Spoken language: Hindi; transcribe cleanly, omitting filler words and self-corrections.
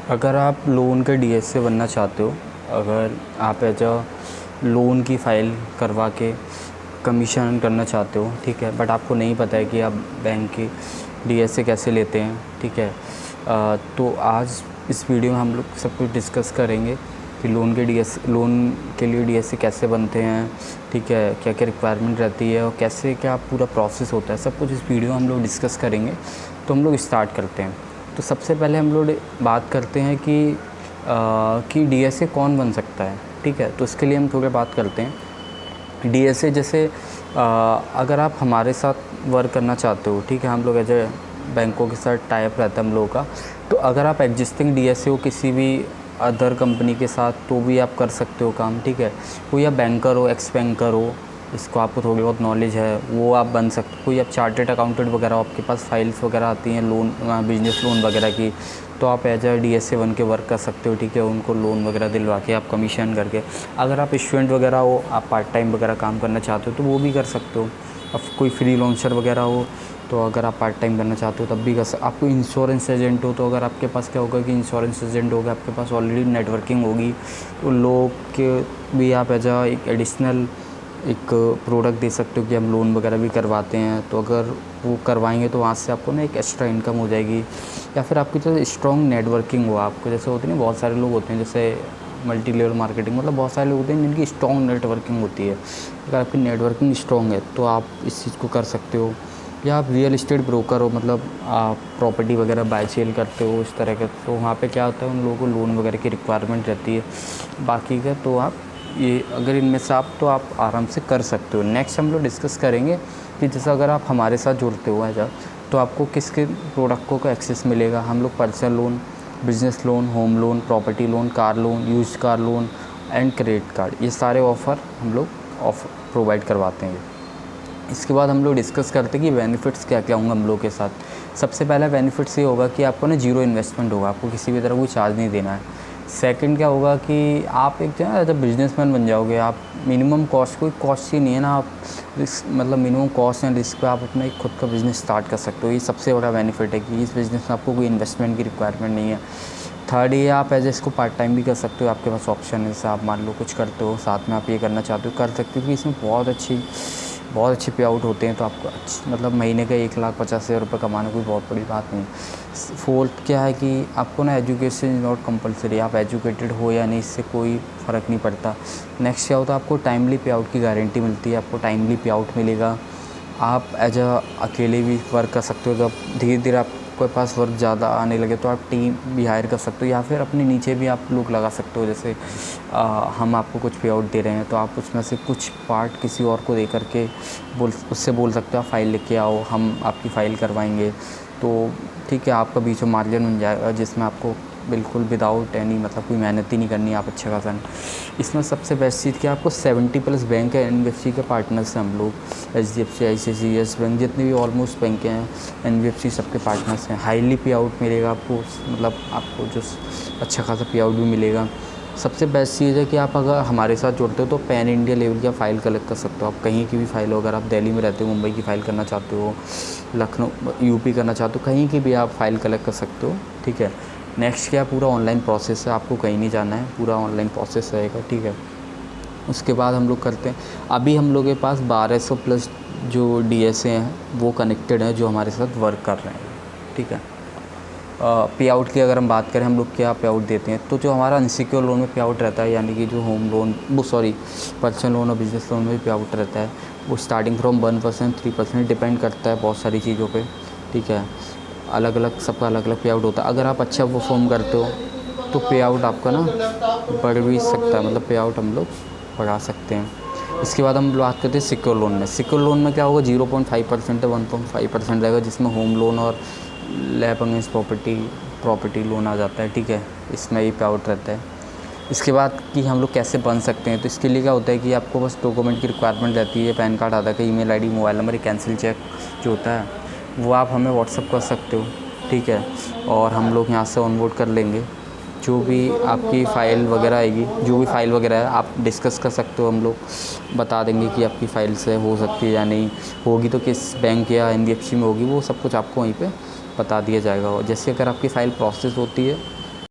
अगर आप लोन के डीएसए बनना चाहते हो, अगर आप एज अ लोन की फ़ाइल करवा के कमीशन करना चाहते हो, ठीक है, बट आपको नहीं पता है कि आप बैंक की डीएसए कैसे लेते हैं, ठीक है, तो आज इस वीडियो में हम लोग सब कुछ डिस्कस करेंगे कि लोन के लिए डीएसए कैसे बनते हैं, ठीक है, क्या क्या रिक्वायरमेंट रहती है और कैसे क्या पूरा प्रोसेस होता है, सब कुछ इस वीडियो में हम लोग डिस्कस करेंगे। तो हम लोग स्टार्ट करते हैं। तो सबसे पहले हम लोग बात करते हैं कि डीएसए कौन बन सकता है, ठीक है। तो इसके लिए हम थोड़ी बात करते हैं। डीएसए जैसे अगर आप हमारे साथ वर्क करना चाहते हो, ठीक है, हम लोग एज ए बैंकों के साथ टाइप रहता है हम लोगों का। तो अगर आप एग्जिस्टिंग डीएसए हो किसी भी अदर कंपनी के साथ, तो भी आप कर सकते हो काम, ठीक है। कोई आप बैंकर हो, एक्स बैंकर हो, इसको आपको थोड़ी बहुत नॉलेज है, वो आप बन सकते हो। कोई आप चार्टेड अकाउंटेंट वगैरह, आपके पास फाइल्स वगैरह आती हैं लोन, बिजनेस लोन वगैरह की, तो आप एज ए डीएसए बन के वर्क कर सकते हो, ठीक है। उनको लोन वगैरह दिलवा के आप कमीशन करके। अगर आप स्टूडेंट वगैरह हो, आप पार्ट टाइम वगैरह काम करना चाहते हो, तो वो भी कर सकते हो। अब कोई फ्रीलांसर वगैरह हो, तो अगर आप पार्ट टाइम करना चाहते हो तब भी कर सकते। आपको इंश्योरेंस एजेंट हो, तो अगर आपके पास क्या होगा कि इंश्योरेंस एजेंट होगा, आपके पास ऑलरेडी नेटवर्किंग होगी, तो लोग के भी आप एज आ एक एडिशनल एक प्रोडक्ट दे सकते हो कि हम लोन वगैरह भी करवाते हैं। तो अगर वो करवाएंगे तो वहाँ से आपको ना एक एक्स्ट्रा इनकम हो जाएगी। या फिर आपकी जो स्ट्रॉन्ग नेटवर्किंग हो, आपको जैसे होती है ना, बहुत सारे लोग होते हैं जैसे मल्टी लेवल मार्केटिंग, मतलब बहुत सारे लोग होते हैं जिनकी स्ट्रॉन्ग नेटवर्किंग होती है। अगर आपकी नेटवर्किंग स्ट्रॉन्ग है तो आप इस चीज़ को कर सकते हो। या आप रियल इस्टेट ब्रोकर हो, मतलब आप प्रॉपर्टी वगैरह बाय सेल करते हो इस तरह के, तो वहाँ पे क्या होता है, उन लोगों को लोन वगैरह की रिक्वायरमेंट रहती है। बाकी का तो आप ये अगर इनमें से आप, तो आप आराम से कर सकते हो। नेक्स्ट हम लोग डिस्कस करेंगे कि जैसे अगर आप हमारे साथ जुड़ते हो ऐसा, तो आपको किसके प्रोडक्टों का एक्सेस मिलेगा। हम लोग personal loan, business loan, home loan, property loan, car loan, used car loan and credit card, ये सारे ऑफ़र हम लोग प्रोवाइड करवाते हैं। इसके बाद हम लोग डिस्कस करते हैं कि बेनिफिट्स क्या क्या होंगे हम लोग के साथ। सबसे पहला बेनिफिट्स ये होगा कि आपको ना जीरो इन्वेस्टमेंट होगा, आपको किसी भी तरह कोई चार्ज नहीं देना है। सेकंड क्या होगा कि आप एक जो है जब बिजनेसमैन बन जाओगे, आप मिनिमम कॉस्ट, कोई कॉस्ट ही नहीं है ना, आप रिस्क, मतलब मिनिमम कॉस्ट एंड रिस्क पे आप अपना एक खुद का बिज़नेस स्टार्ट कर सकते हो। ये सबसे बड़ा बेनिफिट है कि इस बिज़नेस में आपको कोई इन्वेस्टमेंट की रिक्वायरमेंट नहीं है। थर्ड ये, आप एज इसको पार्ट टाइम भी कर सकते हो, आपके पास ऑप्शन है। जैसे आप मान लो कुछ करते हो साथ में, आप ये करना चाहते हो कर सकते हो, क्योंकि इसमें बहुत अच्छे पे आउट होते हैं। तो आपको मतलब महीने का 1,50,000 रुपये कमाना कोई बहुत बड़ी बात नहीं। फोर्थ क्या है कि आपको ना एजुकेशन इज़ नॉट कंपलसरी, आप एजुकेटेड हो या नहीं इससे कोई फ़र्क नहीं पड़ता। नेक्स्ट क्या होता है, आपको टाइमली पे आउट की गारंटी मिलती है, आपको टाइमली पे आउट मिलेगा। आप एज अ अकेले भी वर्क कर सकते हो, जब धीरे धीरे आपके पास वर्क ज़्यादा आने लगे तो आप टीम भी हायर कर सकते हो, या फिर अपने नीचे भी आप लोग लगा सकते हो। जैसे हम आपको कुछ पे आउट दे रहे हैं, तो आप उसमें से कुछ पार्ट किसी और को दे करके उससे बोल सकते हो आप फ़ाइल लेके आओ, हम आपकी फ़ाइल करवाएंगे। तो ठीक है, आपका बीच में मार्जिन बन जाएगा, जिसमें आपको बिल्कुल विदाउट एनी, मतलब कोई मेहनत ही नहीं करनी, आप अच्छा खासा। इसमें सबसे बेस्ट चीज़ क्या, आपको 70+ बैंक है, एनबीएफसी के पार्टनर्स हैं हम लोग। एचडीएफसी, आईसीआईसीआई, येस बैंक, जितने भी ऑलमोस्ट बैंक हैं एनबीएफसी, सबके पार्टनर्स हैं। हाईली पे आउट मिलेगा आपको, मतलब आपको जो अच्छा खासा पे आउट भी मिलेगा। सबसे बेस्ट चीज़ है कि आप अगर हमारे साथ जुड़ते हो तो पैन इंडिया लेवल की फ़ाइल कलेक्ट कर सकते हो। आप कहीं की भी फ़ाइल हो, अगर आप दिल्ली में रहते हो, मुंबई की फ़ाइल करना चाहते हो, लखनऊ, यूपी करना चाहते हो, कहीं की भी आप फ़ाइल कलेक्ट कर सकते हो, ठीक है। नेक्स्ट क्या, पूरा ऑनलाइन प्रोसेस है, आपको कहीं नहीं जाना है, पूरा ऑनलाइन प्रोसेस रहेगा, ठीक है। उसके बाद हम लोग करते हैं, अभी हम लोग के पास 1200+ जो डीएसए हैं वो कनेक्टेड हैं, जो हमारे साथ वर्क कर रहे हैं, ठीक है। पे आउट की अगर हम बात करें, हम लोग क्या पे आउट देते हैं, तो जो हमारा अनसिक्योर लोन में पे आउट रहता है, यानी कि जो होम लोन, पर्सनल लोन और बिजनेस लोन में भी पे आउट रहता है, वो स्टार्टिंग फ्रॉम 1%, 3% डिपेंड करता है बहुत सारी चीज़ों पे, ठीक है। अलग अलग, सबका अलग अलग पे आउट होता है। अगर आप अच्छा परफॉर्म करते हो तो पे आउट आपका ना बढ़ भी सकता है, मतलब पे आउट हम लोग बढ़ा सकते हैं। इसके बाद हम बात करते हैं सिक्योर लोन में। सिक्योर लोन में क्या होगा, 0.5% है, 1.5% रहेगा, जिसमें होम लोन और लैब अगेंस्ट प्रॉपर्टी लोन आ जाता है, ठीक है। इसमें ही पे आउट रहता है। इसके बाद कि हम लोग कैसे बन सकते हैं, तो इसके लिए क्या होता है कि आपको बस डॉक्यूमेंट की रिक्वायरमेंट रहती है, PAN card, Aadhaar card, email ID, mobile number, cancel cheque जो होता है वो आप हमें व्हाट्सअप कर सकते हो, ठीक है। और हम लोग यहाँ से ऑनबोर्ड कर लेंगे। जो भी आपकी फ़ाइल वगैरह आएगी, जो भी फ़ाइल वगैरह है आप डिस्कस कर सकते हो, हम लोग बता देंगे कि आपकी फ़ाइल से हो सकती है या नहीं होगी, तो किस बैंक या एनबीएफसी में होगी, वो सब कुछ आपको वहीं पे बता दिया जाएगा। और जैसे अगर आपकी फ़ाइल प्रोसेस होती है